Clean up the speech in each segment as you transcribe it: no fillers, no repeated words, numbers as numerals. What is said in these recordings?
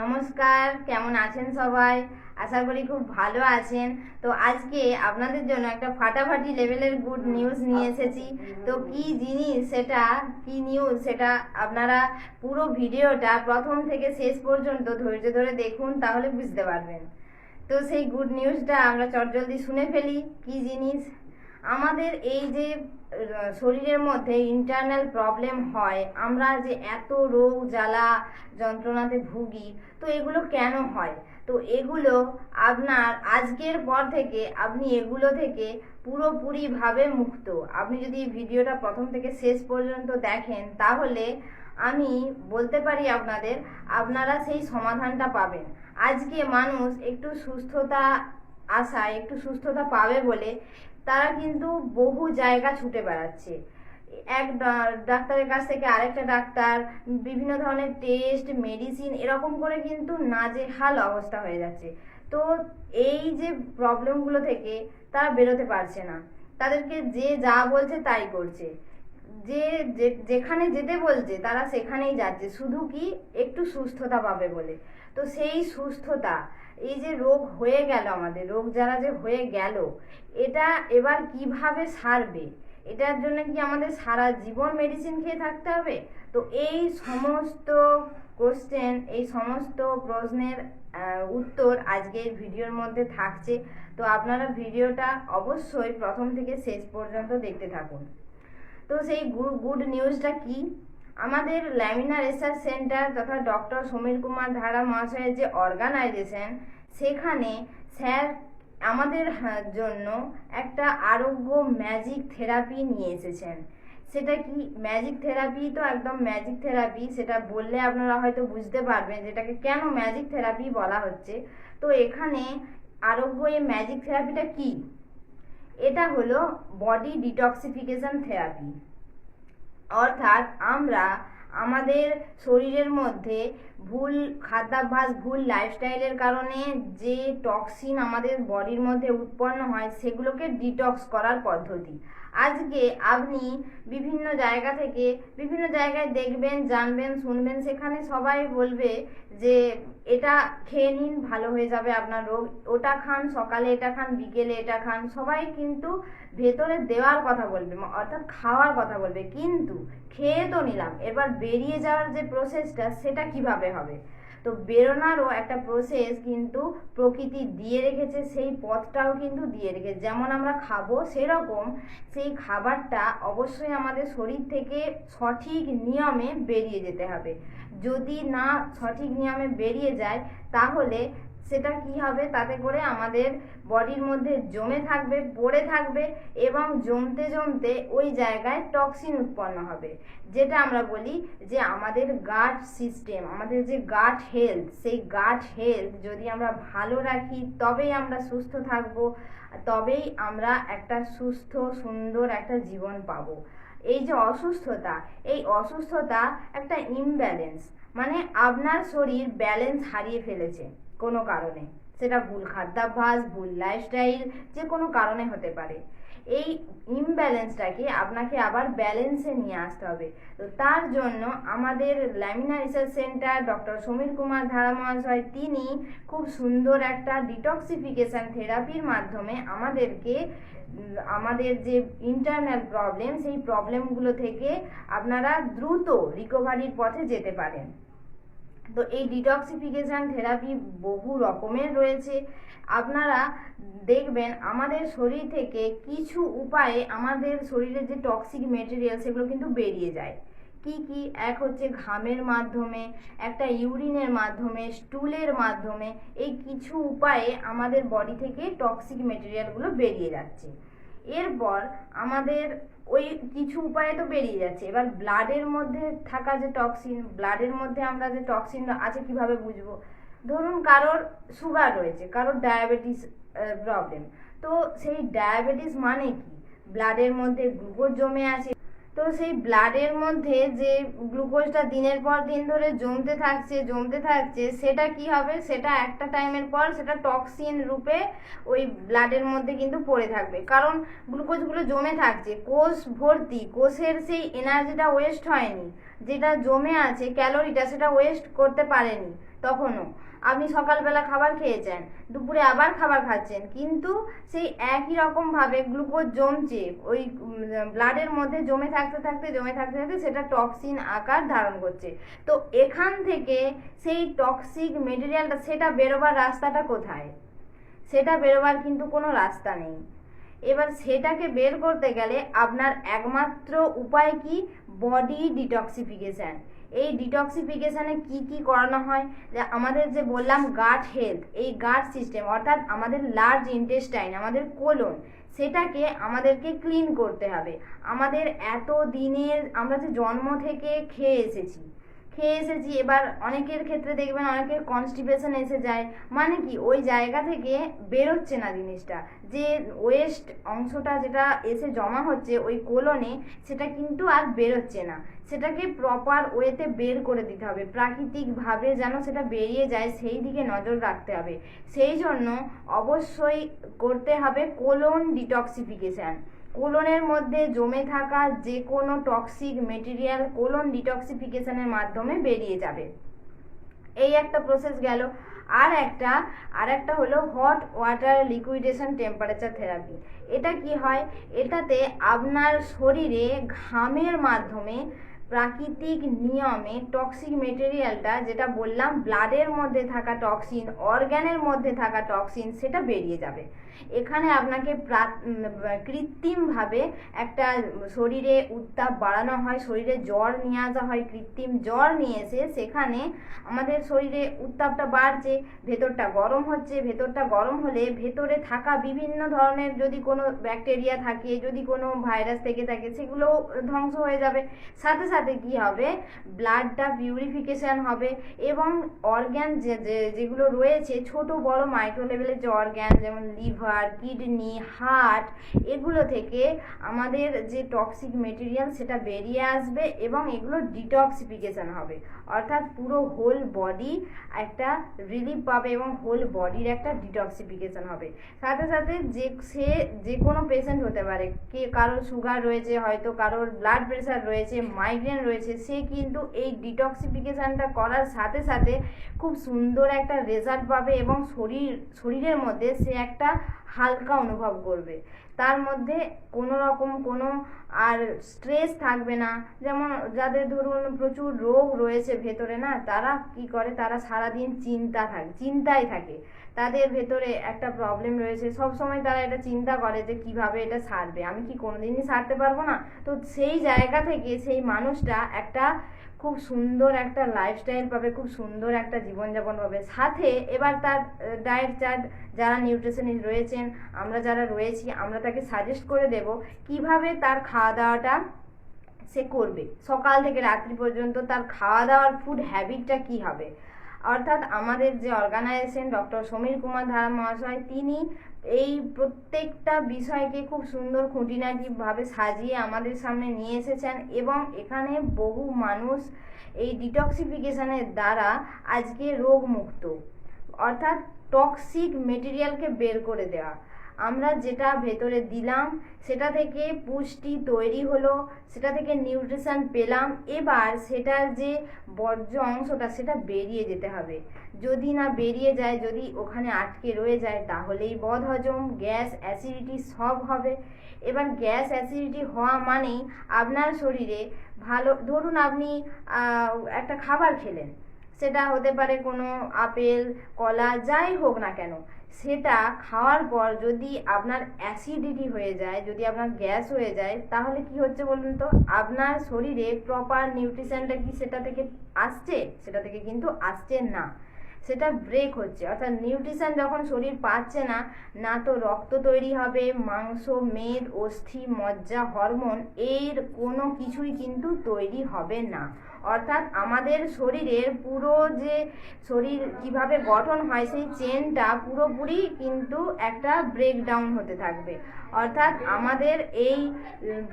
নমস্কার, কেমন আছেন সবাই? আশা করি খুব ভালো আছেন। তো আজকে আপনাদের জন্য একটা ফাটাফাটি লেভেলের গুড নিউজ নিয়ে এসেছি। তো কি জিনিস সেটা, কি নিউজ সেটা আপনারা পুরো ভিডিওটা প্রথম থেকে শেষ পর্যন্ত ধৈর্য ধরে দেখুন, তাহলে বুঝতে পারবেন। তো সেই গুড নিউজটা আমরা চটজলদি শুনে ফেলি। কি জিনিস? আমাদের এই যে শরীরের মধ্যে ইন্টারনাল প্রবলেম হয়, আমরা যে এত রোগ জ্বালা যন্ত্রণাতে ভুগি, তো এগুলো কেন হয়? তো এগুলো আপনার আজকের পর থেকে আপনি এগুলো থেকে পুরোপুরিভাবে মুক্ত। আপনি যদি ভিডিওটা প্রথম থেকে শেষ পর্যন্ত দেখেন, তাহলে আমি বলতে পারি আপনারা সেই সমাধানটা পাবেন। আজকে মানুষ একটু সুস্থতা আশায়, একটু সুস্থতা পাবে বলে তারা কিন্তু বহু জায়গা ছুটে বেড়াচ্ছে। এক ডাক্তারের কাছ থেকে আরেকটা ডাক্তার, বিভিন্ন ধরনের টেস্ট, মেডিসিন, এরকম করে কিন্তু নাজেহাল অবস্থা হয়ে যাচ্ছে। তো এই যে প্রবলেমগুলো থেকে তারা বেরোতে পারছে না, তাদেরকে যে যা বলছে তাই করছে, যে যেখানে যেতে বলছে তারা সেখানেই যাচ্ছে, শুধু কি একটু সুস্থতা পাবে বলে। তো সেই সুস্থতা, এই যে রোগ হয়ে গেল, আমাদের রোগ যারা যে হয়ে গেল, এটা এবার কিভাবে সারবে? এটার জন্য কি আমাদের সারা জীবন মেডিসিন খেয়ে থাকতে হবে? তো এই সমস্ত কোশ্চেন, এই সমস্ত প্রশ্নের উত্তর আজকের ভিডিওর মধ্যে থাকছে। তো আপনারা ভিডিওটা অবশ্যই প্রথম থেকে শেষ পর্যন্ত দেখতে থাকুন। তো সেই গুড নিউজটা কি? আমাদের ল্যামিনা রিসার্চ সেন্টার তথা ডক্টর সমীর কুমার ধারা মহাশয়ের যে অর্গানাইজেশন, সেখানে স্যার আমাদের জন্য একটা আরোগ্য ম্যাজিক থেরাপি নিয়ে এসেছেন। সেটা কি ম্যাজিক থেরাপি? তো একদম ম্যাজিক থেরাপি, সেটা বললে আপনারা হয়তো বুঝতে পারবেন যেটাকে কেন ম্যাজিক থেরাপি বলা হচ্ছে। তো এখানে আরোগ্য এই ম্যাজিক থেরাপিটা কি? এটা হলো বডি ডিটক্সিফিকেশন থেরাপি। অর্থাৎ আমরা আমাদের শরীরের মধ্যে ভুল খাদ্যাভ্যাস, ভুল লাইফস্টাইলের কারণে যে টক্সিন আমাদের বডির মধ্যে উৎপন্ন হয়, সেগুলোকে ডিটক্স করার পদ্ধতি। আজকে আপনি বিভিন্ন জায়গা থেকে বিভিন্ন জায়গায় দেখবেন, জানবেন, শুনবেন, সেখানে সবাই বলবে যে এটা খেয়ে নিন, ভালো হয়ে যাবে আপনার রোগ, ওটা খান, সকালে এটা খান, বিকেলে এটা খান। সবাই কিন্তু ভেতরে দেওয়ার কথা বলবে, অর্থাৎ খাওয়ার কথা বলবে, কিন্তু খেয়ে তো নিলাম, এবার বেরিয়ে যাওয়ার যে প্রসেসটা, সেটা কিভাবে হবে? তো বেরোনারও একটা প্রসেস কিন্তু প্রকৃতি দিয়ে রেখেছে, সেই পথটাও কিন্তু দিয়ে রেখেছে। যেমন আমরা খাবো, সেরকম সেই খাবারটা অবশ্যই আমাদের শরীর থেকে সঠিক নিয়মে বেরিয়ে যেতে হবে। যদি না সঠিক নিয়মে বেরিয়ে যায়, তাহলে সেটা কি হবে? তাতে করে আমাদের বডির মধ্যে জমে থাকবে, পড়ে থাকবে, এবং জমতে জমতে ওই জায়গায় টক্সিন উৎপন্ন হবে। যেটা আমরা বলি যে আমাদের গাট সিস্টেম, আমাদের যে গাট হেলথ, সেই গাট হেলথ যদি আমরা ভালো রাখি, তবেই আমরা সুস্থ থাকব, তবেই আমরা একটা সুস্থ সুন্দর একটা জীবন পাবো। এই যে অসুস্থতা, এই অসুস্থতা একটা ইমব্যালেন্স, মানে আপনার শরীর ব্যালেন্স হারিয়ে ফেলেছে কোনো কারণে। সেটা ভুল খাদ্যাভ্যাস, ভুল লাইফস্টাইল, যে কোনো কারণে হতে পারে। এই ইমব্যালেন্সটাকে আপনাকে আবার ব্যালেন্সে নিয়ে আসতে হবে। তো তার জন্য আমাদের lamina research centre doctor Samir Kumar ধারা মহাশয়, তিনি খুব সুন্দর একটা ডিটক্সিফিকেশন থেরাপির মাধ্যমে আমাদেরকে আমাদের যে ইন্টারনাল প্রবলেম, সেই প্রবলেমগুলো থেকে আপনারা দ্রুত রিকভারির পথে যেতে পারেন। তো এই ডিটক্সিফিকেশন থেরাপি বহু রকমের রয়েছে। আপনারা দেখবেন আমাদের শরীর থেকে কিছু উপায়ে আমাদের শরীরের যে টক্সিক মেটেরিয়াল, সেগুলো কিন্তু বেরিয়ে যায়। কি কি? এক হচ্ছে ঘামের মাধ্যমে, একটা ইউরিনের মাধ্যমে, স্টুলের মাধ্যমে। এই কিছু উপায়ে আমাদের বডি থেকে টক্সিক মেটেরিয়ালগুলো বেরিয়ে যাচ্ছে। এরপর আমাদের ওই কিছু উপায়ে তো বেরিয়ে যাচ্ছে, এবার ব্লাডের মধ্যে থাকা যে টক্সিন, ব্লাডের মধ্যে আমরা যে টক্সিন আছে কিভাবে বুঝবো? ধরুন কারোর সুগার রয়েছে, কারোর ডায়াবেটিস প্রবলেম, তো সেই ডায়াবেটিস মানে কি? ব্লাডের মধ্যে গ্লুকোজ জমে আছে। তো সেই ব্লাডের মধ্যে যে গ্লুকোজটা দিনের পর দিন ধরে জমতে থাকছে, সেটা কি হবে? সেটা একটা টাইমের পর সেটা টক্সিন রূপে ওই ব্লাডের মধ্যে কিন্তু পড়ে থাকবে, কারণ গ্লুকোজগুলো জমে থাকছে, কোষ ভর্তি, কোষের সেই এনার্জিটা ওয়েস্ট হয়নি, যেটা জমে আছে ক্যালোরিটা সেটা ওয়েস্ট করতে পারেনি। তখনও আপনি সকালবেলা খাবার খেয়েছেন, দুপুরে আবার খাবার খাচ্ছেন, কিন্তু সেই একই রকম ভাবে গ্লুকোজ জমছে ওই ব্লাডের মধ্যে, জমে থাকতে থাকতে সেটা টক্সিন আকার ধারণ করছে। তো এখান থেকে সেই টক্সিক মেটেরিয়ালটা সেটা বেরোবার রাস্তাটা কোথায়? সেটা বেরোবার কিন্তু কোনো রাস্তা নেই। এবার সেটাকে বের করতে গেলে আপনার একমাত্র উপায় কি? Body detoxification. এই ডিটক্সিফিকেশানে কি কি করানো হয়? যে আমাদের যে বললাম গাট হেলথ, এই গাট সিস্টেম অর্থাৎ আমাদের লার্জ ইন্টেস্টাইন, আমাদের কোলন, সেটাকে আমাদেরকে ক্লিন করতে হবে। আমাদের এত দিনের আমরা যে জন্ম থেকে খেয়ে এসেছি, এবার অনেকের ক্ষেত্রে দেখবেন অনেকের কনস্টিপেশন এসে যায়, মানে কি ওই জায়গা থেকে বেরোচ্ছে না জিনিসটা, যে ওয়েস্ট অংশটা যেটা এসে জমা হচ্ছে ওই কোলনে, সেটা কিন্তু আর বেরোচ্ছে না। সেটাকে প্রপার ওয়েতে বের করে দিতে হবে, প্রাকৃতিকভাবে যেন সেটা বেরিয়ে যায় সেই দিকে নজর রাখতে হবে। সেই জন্য অবশ্যই করতে হবে কোলন ডিটক্সিফিকেশান। কোলনের মধ্যে জমে থাকা যে কোনো টক্সিক মেটেরিয়াল কোলন ডিটক্সিফিকেশনের মাধ্যমে বেরিয়ে যাবে। এই একটা প্রসেস গেল। আর একটা হলো hot water liquidation temperature therapy. এটা কি হয়? এটাতে আপনার শরীরে ঘামের মাধ্যমে প্রাকৃতিক নিয়মে টক্সিক মেটেরিয়ালটা, যেটা বললাম ব্লাডের মধ্যে থাকা টক্সিন, অর্গ্যানের মধ্যে থাকা টক্সিন, সেটা বেরিয়ে যাবে। এখানে আপনাকে কৃত্রিমভাবে একটা শরীরে উত্তাপ বাড়ানো হয়, শরীরে জ্বর নিয়ে আসা হয়, কৃত্রিম জ্বর নিয়ে এসে সেখানে আমাদের শরীরে উত্তাপটা বাড়ছে, ভেতরটা গরম হচ্ছে। ভেতরটা গরম হলে ভেতরে থাকা বিভিন্ন ধরনের যদি কোনো ব্যাকটেরিয়া থাকে, যদি কোনো ভাইরাস থেকে থাকে, সেগুলো ধ্বংস হয়ে যাবে। সাথে সাথে কি হবে? ব্লাডটা পিউরিফিকেশন হবে এবং অর্গ্যান যেগুলো রয়েছে ছোট বড় মাইক্রো লেভেলের যে অর্গ্যান, যেমন লিভার, কিডনি, হার্ট, এগুলো থেকে আমাদের যে টক্সিক মেটেরিয়াল সেটা বেরিয়ে আসবে এবং এগুলো ডিটক্সিফিকেশন হবে। অর্থাৎ পুরো হোল বডি একটা রিলিফ পাবে এবং হোল বডির একটা ডিটক্সিফিকেশন হবে। সাথে সাথে যে কোনো পেশেন্ট হতে পারে, কারোর সুগার রয়েছে, হয়তো কারোর ব্লাড প্রেশার রয়েছে, মাইগ্রেন রয়েছে, সে কিন্তু এই ডিটক্সিফিকেশনটা করার সাথে সাথে খুব সুন্দর একটা রেজাল্ট পাবে এবং শরীরের মধ্যে সে একটা হালকা অনুভব করবে। তার মধ্যে কোনো রকম কোনো আর স্ট্রেস থাকবে না। যেমন যাদের ধরুন প্রচুর রোগ রয়েছে ভেতরে, না, তারা কি করে? তারা সারাদিন চিন্তায় থাকে। তাদের ভেতরে একটা প্রবলেম রয়েছে, সব সময় তারা এটা চিন্তা করে যে কিভাবে এটা সারবে, আমি কি কোনোদিনই সারতে পারবো না। তো সেই জায়গা থেকে সেই মানুষটা একটা খুব সুন্দর একটা লাইফস্টাইল পাবে, খুব সুন্দর একটা জীবনযাপন পাবে। সাথে এবার তার ডায়েট চার্ট, যারা নিউট্রিশনিস্ট রয়েছেন, আমরা যারা রয়েছি, আমরা তাকে সাজেস্ট করে দেব কিভাবে তার খাওয়া দাওয়াটা সে করবে, সকাল থেকে রাত্রি পর্যন্ত তার খাওয়া দাওয়ার ফুড হ্যাবিটটা কি হবে। অর্থাৎ আমাদের যে অর্গানাইজেশন ডক্টর সমীর কুমার ধারা মহাশয়, তিনি এই প্রত্যেকটা বিষয়কে খুব সুন্দর খুঁটিনাটিভাবে সাজিয়ে আমাদের সামনে নিয়ে এসেছেন এবং এখানে বহু মানুষ এই ডিটক্সিফিকেশনের দ্বারা আজকে রোগমুক্ত। অর্থাৎ টক্সিক মেটেরিয়ালকে বের করে দেওয়া, আমরা যেটা ভেতরে দিলাম সেটা থেকে পুষ্টি তৈরি হলো, সেটা থেকে নিউট্রিশন পেলাম, এবার সেটার যে বর্জ্য অংশটা সেটা বেরিয়ে যেতে হবে। যদি না বেরিয়ে যায়, যদি ওখানে আটকে রয়ে যায়, তাহলেই বদহজম, গ্যাস, অ্যাসিডিটি সব হবে। এবার গ্যাস অ্যাসিডিটি হওয়া মানেই আপনার শরীরে ভালো, ধরুন আপনি একটা খাবার খেলেন, সেটা হতে পারে কোনো আপেল, কলা, যাই হোক না কেন, সেটা খাওয়ার পর যদি আপনার অ্যাসিডিটি হয়ে যায়, যদি আপনার গ্যাস হয়ে যায়, তাহলে কি হচ্ছে বলুন তো? আপনার শরীরে প্রপার নিউট্রিশনটা কি সেটা থেকে আসছে? সেটা থেকে কিন্তু আসছে না, সেটা ব্রেক হচ্ছে। অর্থাৎ নিউট্রিশন যখন শরীর পাচ্ছে না, না তো রক্ত তৈরি হবে, মাংস, মেদ, অস্থি, মজ্জা, হরমোন, এর কোনো কিছুই কিন্তু তৈরি হবে না। অর্থাৎ আমাদের শরীরের পুরো যে শরীর কিভাবে গঠন হয় সেই চেনটা পুরোপুরি কিন্তু একটা ব্রেকডাউন হতে থাকবে। অর্থাৎ আমাদের এই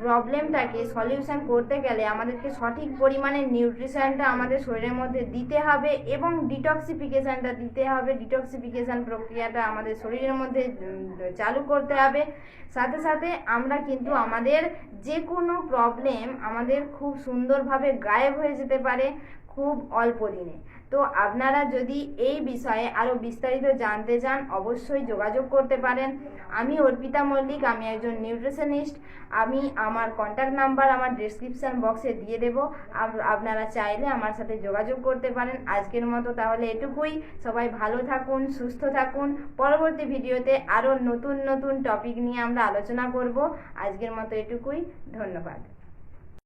প্রবলেমটাকে সলিউশন করতে গেলে আমাদেরকে সঠিক পরিমাণে নিউট্রিশনটা আমাদের শরীরের মধ্যে দিতে হবে এবং ডিটক্সিফিকেশানটা দিতে হবে। ডিটক্সিফিকেশান প্রক্রিয়াটা আমাদের শরীরের মধ্যে চালু করতে হবে। সাথে সাথে আমরা কিন্তু আমাদের যে কোনো প্রবলেম আমাদের খুব সুন্দরভাবে গায়েব হয়ে যেতে পারে খুব অল্প দিনে। তো আপনারা যদি এই বিষয়ে আরও বিস্তারিত জানতে চান অবশ্যই যোগাযোগ করতে পারেন। আমি অর্পিতা মল্লিক, আমি একজন নিউট্রিশনিস্ট। আমি আমার কন্ট্যাক্ট নাম্বার আমার ডেসক্রিপশান বক্সে দিয়ে দেব, আপনারা চাইলে আমার সাথে যোগাযোগ করতে পারেন। আজকের মতো তাহলে এটুকুই। সবাই ভালো থাকুন, সুস্থ থাকুন। পরবর্তী ভিডিওতে আরও নতুন নতুন টপিক নিয়ে আমরা আলোচনা করব। আজকের মতো এটুকুই। ধন্যবাদ।